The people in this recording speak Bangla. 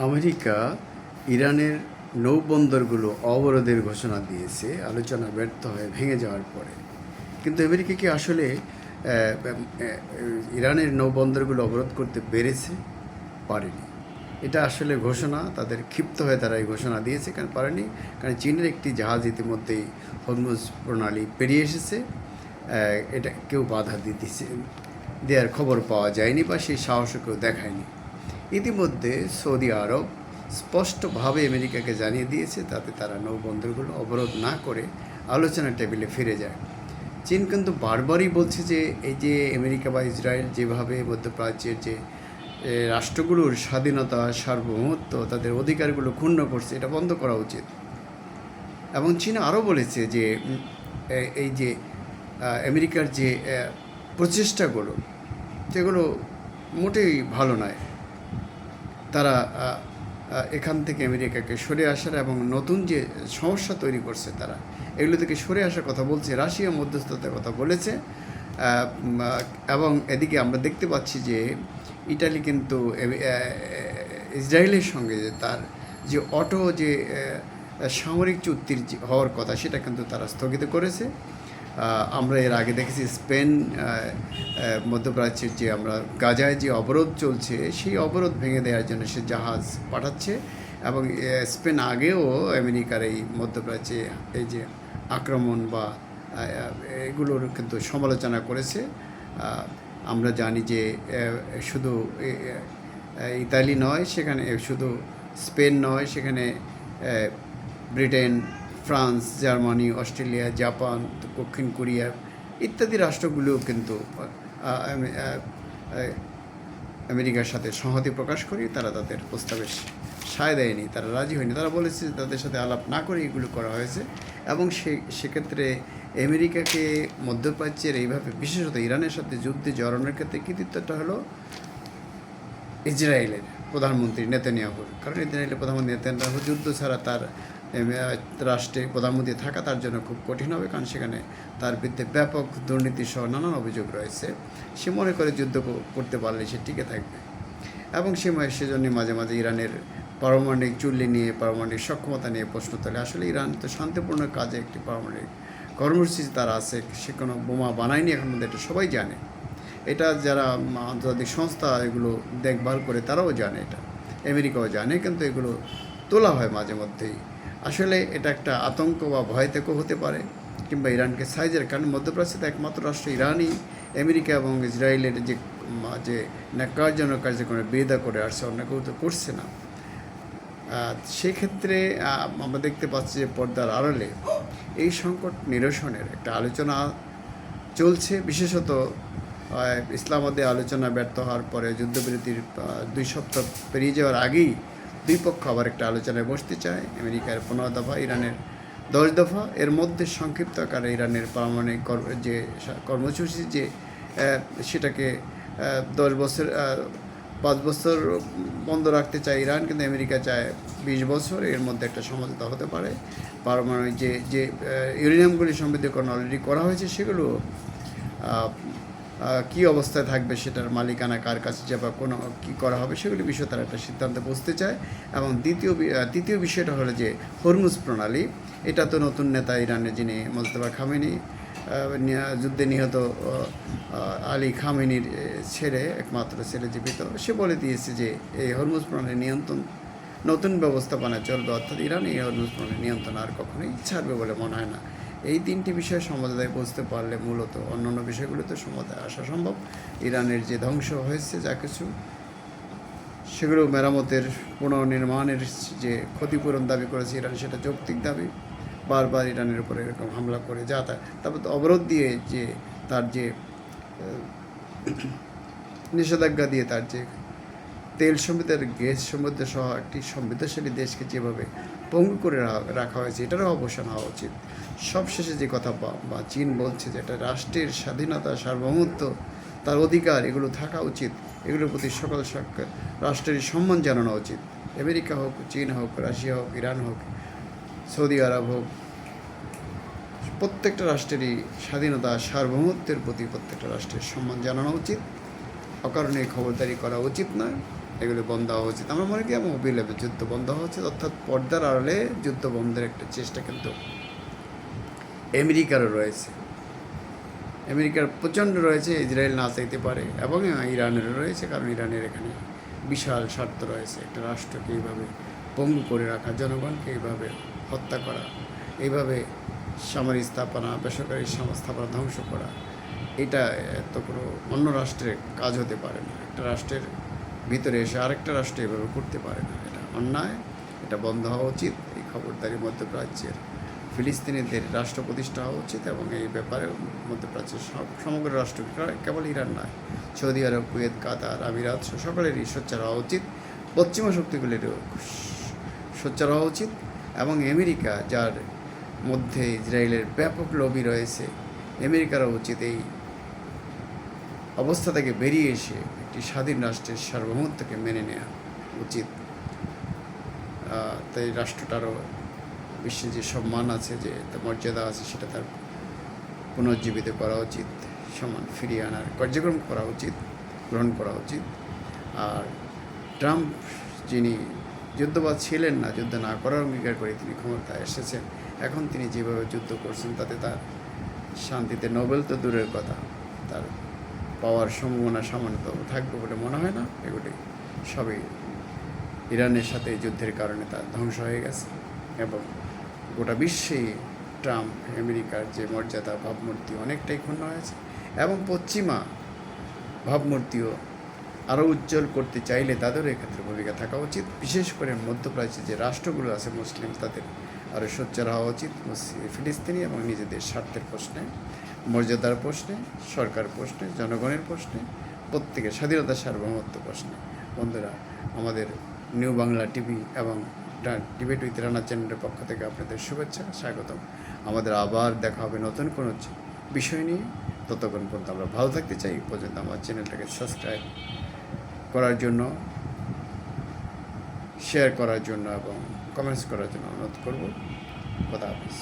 আমেরিকা ইরানের নৌবন্দরগুলো অবরোধের ঘোষণা দিয়েছে আলোচনা ব্যর্থ হয়ে ভেঙে যাওয়ার পরে। কিন্তু আমেরিকা কি আসলে ইরানের নৌবন্দরগুলো অবরোধ করতে পেরেছে? পারেনি। এটা আসলে ঘোষণা, তাদের ক্ষিপ্ত হয়ে তারা এই ঘোষণা দিয়েছে, কারণ পারেনি। কারণ চীনের একটি জাহাজ ইতিমধ্যেই হরমুজ প্রণালী পেরিয়ে এসেছে। এটা কেউ বাধা দিতেছে দেওয়ার খবর পাওয়া যায়নি বা সেই সাহসও কেউ দেখায়নি। ইতিমধ্যে সৌদি আরব স্পষ্টভাবে আমেরিকাকে জানিয়ে দিয়েছে তাতে তারা নৌবন্দরগুলো অবরোধ না করে আলোচনার টেবিলে ফিরে যায়। চীন কিন্তু বারবারই বলছে যে এই যে আমেরিকা বা ইসরায়েল যেভাবে মধ্যপ্রাচ্যের যে রাষ্ট্রগুলোর স্বাধীনতা, সার্বভৌমত্ব, তাদের অধিকারগুলো ক্ষুণ্ণ করছে, এটা বন্ধ করা উচিত। এবং চীন আরও বলেছে যে এই যে আমেরিকার যে প্রচেষ্টাগুলো, সেগুলো মোটেই ভালো নয়। তারা এখান থেকে আমেরিকাকে সরে আসার এবং নতুন যে সমস্যা তৈরি করছে তারা এগুলো থেকে সরে আসার কথা বলছে। রাশিয়া মধ্যস্থতার কথা বলেছে। এবং এদিকে আমরা দেখতে পাচ্ছি যে ইটালি কিন্তু ইসরায়েলের সঙ্গে যে তার যে যে সামরিক চুক্তির হওয়ার কথা সেটা কিন্তু তারা স্থগিত করেছে। আমরা এর আগে দেখেছি স্পেন মধ্যপ্রাচ্যের যে আমরা গাজায় যে অবরোধ চলছে সেই অবরোধ ভেঙে দেওয়ার জন্য সে জাহাজ পাঠাচ্ছে। এবং স্পেন আগেও আমেরিকার এই মধ্যপ্রাচ্যে এই যে আক্রমণ বা এগুলোর কিন্তু সমালোচনা করেছে। আমরা জানি যে শুধু ইতালি নয়, সেখানে শুধু স্পেন নয়, সেখানে Britain, France, Germany, Australia, Japan, দক্ষিণ কোরিয়া ইত্যাদি রাষ্ট্রগুলোও কিন্তু আমেরিকার সাথে সংহতি প্রকাশ করি। তারা তাদের প্রস্তাবে সায় দেয়নি, তারা রাজি হয়নি। তারা বলেছে তাদের সাথে আলাপ না করে এগুলো করা হয়েছে। এবং সেক্ষেত্রে আমেরিকাকে মধ্যপ্রাচ্যের এইভাবে বিশেষত ইরানের সাথে যুদ্ধে জড়ানোর ক্ষেত্রে কৃতিত্বটা হলো ইসরায়েলের প্রধানমন্ত্রী নেতানিয়াহুর। কারণ ইসরায়েলের প্রধানমন্ত্রী নেতানিয়াহু যুদ্ধ ছাড়া তার রাষ্ট্রে প্রধানমন্ত্রী থাকা তার জন্য খুব কঠিন হবে, কারণ সেখানে তার বিরুদ্ধে ব্যাপক দুর্নীতি সহ নানান অভিযোগ রয়েছে। সে মনে করে যুদ্ধ করতে পারলে সে টিকে থাকবে। এবং সেজন্য মাঝে মাঝে ইরানের পারমাণবিক চুল্লি নিয়ে, পারমাণবিক সক্ষমতা নিয়ে প্রশ্ন তোলে। আসলে ইরান তো শান্তিপূর্ণ কাজে একটি পারমাণবিক কর্মসূচি তারা আছে, সে কোনো বোমা বানায়নি এখন মধ্যে, এটা সবাই জানে। এটা যারা আন্তর্জাতিক সংস্থা এগুলো দেখভাল করে তারাও জানে, এটা আমেরিকাও জানে, কিন্তু এগুলো তোলা হয় মাঝে মধ্যেই। আসলে এটা একটা আতঙ্ক বা ভয় থেকেও হতে পারে, কিংবা ইরানকে সাইজের, কারণ মধ্যপ্রাচ্যে একমাত্র রাষ্ট্র ইরানই আমেরিকা এবং ইসরায়েলের যে ন্যাক্কারজনক কার্যক্রমে বিরোধিতা করে আসছে, অন্য কেউ তো করছে না। সেক্ষেত্রে আমরা দেখতে পাচ্ছি যে পর্দার আড়ালে এই সংকট নিরসনের একটা আলোচনা চলছে। বিশেষত ইসলামাবাদে আলোচনা ব্যর্থ হওয়ার পরে যুদ্ধবিরতির 2 সপ্তাহ পেরিয়ে যাওয়ার আগেই দুই পক্ষ আবার একটা আলোচনায় বসতে চায়। আমেরিকার 15 দফা, ইরানের 10 দফা। এর মধ্যে সংক্ষিপ্ত আকারে ইরানের পারমাণবিক যে কর্মসূচি যে সেটাকে 10 বছর 5 বছর বন্ধ রাখতে চায় ইরান, কিন্তু আমেরিকা চায় 20 বছর। এর মধ্যে একটা সমঝোতা হতে পারে। পারমাণবিক যে ইউরেনিয়ামগুলি সমৃদ্ধকরণ অলরেডি করা হয়েছে সেগুলো কী অবস্থায় থাকবে, সেটার মালিকানা কার কাছে যাবে, কোনো কী করা হবে, সেগুলি বিষয়ে তারা একটা সিদ্ধান্তে বসতে চায়। এবং তৃতীয় বিষয়টা হলো যে হরমুজ প্রণালী। এটা তো নতুন নেতা ইরানের, যিনি মোজতবা খামেনি, যুদ্ধে নিহত আলী খামেনির একমাত্র ছেলে জীবিত, সে বলে দিয়েছে যে এই হরমুজ প্রণালী নিয়ন্ত্রণ নতুন ব্যবস্থাপনা চলবে, অর্থাৎ ইরান এই হরমুজ প্রণালী নিয়ন্ত্রণ আর কখনোই ছাড়বে বলে মনে হয় না। এই 3টি বিষয় সমঝোতায় বুঝতে পারলে মূলত অন্যান্য বিষয়গুলোতে সমঝোতায় আসা সম্ভব। ইরানের যে ধ্বংস হয়েছে যা কিছু, সেগুলো মেরামতের, পুনর্নির্মাণের যে ক্ষতিপূরণ দাবি করেছে ইরান, সেটা যৌক্তিক দাবি। বারবার ইরানের উপরে এরকম হামলা করে তারপর তো অবরোধ দিয়ে যে তার যে নিষেধাজ্ঞা দিয়ে তার যে তেল সমৃদ্ধ, গ্যাস সমৃদ্ধ সহ একটি সমৃদ্ধশালী দেশকে যেভাবে পঙ্গু করে রাখা হয়েছে, এটারও অবসান হওয়া উচিত। সবশেষে যে কথা বা চীন বলছে যে এটা রাষ্ট্রের স্বাধীনতা, সার্বভৌমত্ব, তার অধিকার, এগুলো থাকা উচিত। এগুলোর প্রতি সকল রাষ্ট্রেরই সম্মান জানানো উচিত। আমেরিকা হোক, চীন হোক, রাশিয়া হোক, ইরান হোক, সৌদি আরব হোক, প্রত্যেকটা রাষ্ট্রেরই স্বাধীনতা, সার্বভৌমত্বের প্রতি প্রত্যেকটা রাষ্ট্রের সম্মান জানানো উচিত। অকারণে খবরদারি করা উচিত নয়। এগুলো বন্ধ হওয়া উচিত। আমরা মনে করি মোবিলে যুদ্ধ বন্ধ হওয়া উচিত, অর্থাৎ পর্দার আড়ালে যুদ্ধ বন্ধের একটা চেষ্টা কিন্তু আমেরিকারও রয়েছে। আমেরিকার প্রচণ্ড রয়েছে, ইসরায়েল না চাইতে পারে, এবং ইরানেরও রয়েছে, কারণ ইরানের এখানে বিশাল স্বার্থ রয়েছে। একটা রাষ্ট্রকে এইভাবে পঙ্গু করে রাখা, জনগণকে এইভাবে হত্যা করা, এইভাবে সামরিক স্থাপনা, বেসরকারি স্থাপনা ধ্বংস করা, এটা তো কোনো অন্য রাষ্ট্রের কাজ হতে পারে না। একটা রাষ্ট্রের ভিতরে এসে আরেকটা রাষ্ট্র এভাবে করতে পারে না, এটা অন্যায়, এটা বন্ধ হওয়া উচিত। এই খবরদারি মধ্যপ্রাচ্যের ফিলিস্তিনিদের রাষ্ট্র প্রতিষ্ঠা হওয়া উচিত, এবং এই ব্যাপারে মধ্যপ্রাচ্যের সমগ্র রাষ্ট্র, কেবল ইরান নয়, সৌদি আরব, কুয়েত, কাতার, আমিরাত সকলেরই সোচ্চার হওয়া উচিত। পশ্চিমা শক্তিগুলিরও সোচ্চার হওয়া উচিত, এবং আমেরিকা, যার মধ্যে ইসরায়েলের ব্যাপক লবি রয়েছে, আমেরিকারও উচিত এই অবস্থা থেকে বেরিয়ে এসে একটি স্বাধীন রাষ্ট্রের সার্বভৌমত্বকে মেনে নেওয়া উচিত। তাই রাষ্ট্রটারও বিশ্বে যে সম্মান আছে, যে মর্যাদা আছে, সেটা তার পুনর্জীবিত করা উচিত, সমান ফিরিয়ে আনার কার্যক্রম করা উচিত, গ্রহণ করা উচিত। আর ট্রাম্প, যিনি যুদ্ধবাদ ছিলেন না, যুদ্ধ না করার অঙ্গীকার করে তিনি ক্ষমতায় এসেছেন, এখন তিনি যেভাবে যুদ্ধ করছেন তাতে তার শান্তিতে নোবেল তো দূরের কথা, তার পাওয়ার সম্ভাবনা সামান্য থাকবে বলে মনে হয় না। এগুলি সবই ইরানের সাথে যুদ্ধের কারণে তার ধ্বংস হয়ে গেছে, এবং গোটা বিশ্বেই ট্রাম্প আমেরিকার যে মর্যাদা, ভাবমূর্তি অনেকটাই ক্ষুণ্ণ হয়েছে, এবং পশ্চিমা ভাবমূর্তিও আরও উজ্জ্বল করতে চাইলে তাদেরও এক্ষেত্রে ভূমিকা থাকা উচিত। বিশেষ করে মধ্যপ্রাচ্যে যে রাষ্ট্রগুলো আছে মুসলিম, তাদের আরও সোচ্চার হওয়া উচিত ফিলিস্তিনি এবং নিজেদের স্বার্থের প্রশ্নে, মর্যাদার প্রশ্নে, সরকার প্রশ্নে, জনগণের প্রশ্নে, প্রত্যেকের স্বাধীনতা সার্বভৌমত্ব প্রশ্নে। বন্ধুরা, আমাদের নিউ বাংলা টিভি এবং ডিবেট উইথ রানা চ্যানেলের পক্ষ থেকে আপনাদের শুভেচ্ছা, স্বাগতম। আমাদের আবার দেখা হবে নতুন কোনো বিষয় নিয়ে। ততক্ষণ পর্যন্ত আমরা ভালো থাকতে চাই। পর্যন্ত আমার চ্যানেলটাকে সাবস্ক্রাইব করার জন্য, শেয়ার করার জন্য এবং কমেন্টস করার জন্য অনুরোধ করব। খোদা হাফেজ।